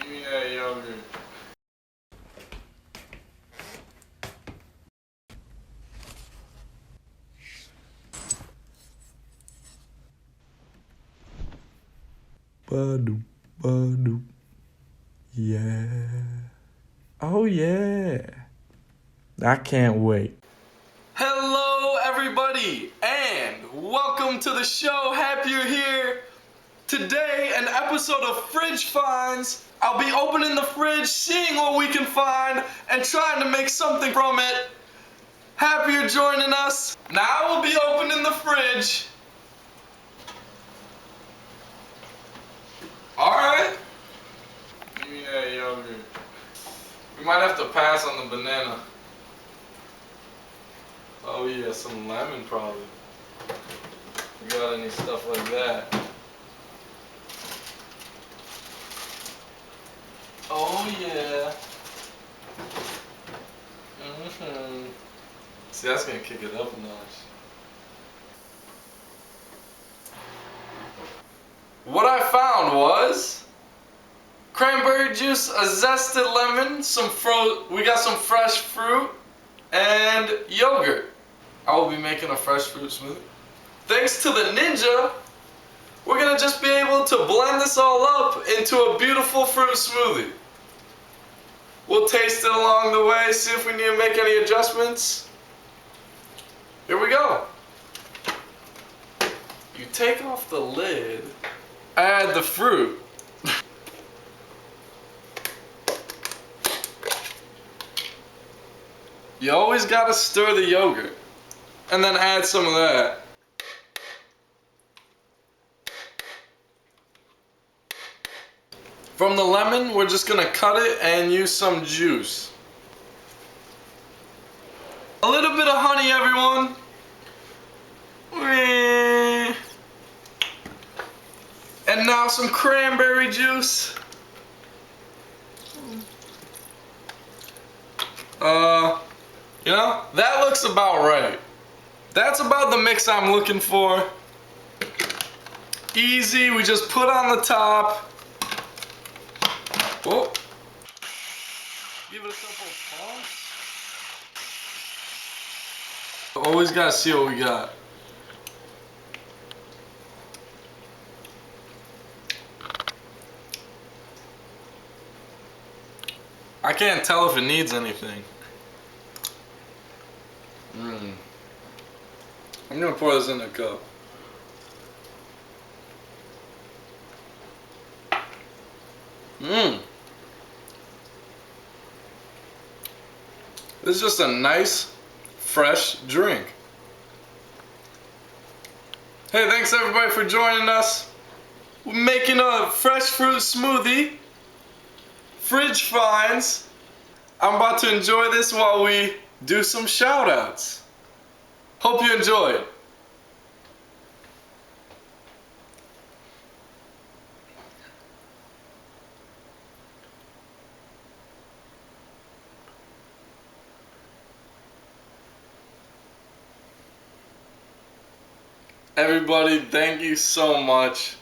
Give me that yogurt. Ba-doop, ba-doop. Yeah. Oh, yeah. I can't wait. Hello, everybody, and welcome to the show. Happy you're here. Today, an episode of Fridge Finds. I'll be opening the fridge, seeing what we can find, and trying to make something from it. Happy you're joining us. Now we'll be opening the fridge. Alright. Give me that yogurt. We might have to pass on the banana. Oh yeah, some lemon probably. You got any stuff like that? Oh yeah. See, that's gonna kick it up a notch. What I found was cranberry juice, a zested lemon, we got some fresh fruit, and yogurt. I will be making a fresh fruit smoothie. Thanks to the Ninja, we're gonna just be able to blend this all up into a beautiful fruit smoothie. We'll taste it along the way, see if we need to make any adjustments. Here we go. You take off the lid, add the fruit. You always gotta stir the yogurt and then add some of that. From the lemon, we're just gonna cut it and use some juice. A little bit of honey, everyone. And now some cranberry juice. You know, that looks about right. That's about the mix I'm looking for. Easy, we just put on the top. Oh. Give it a couple of pumps. Always gotta see what we got. I can't tell if it needs anything. I'm gonna pour this in a cup. This is just a nice, fresh drink. Hey, thanks everybody for joining us. We're making a fresh fruit smoothie. Fridge Finds. I'm about to enjoy this while we do some shout outs. Hope you enjoyed. Everybody, thank you so much.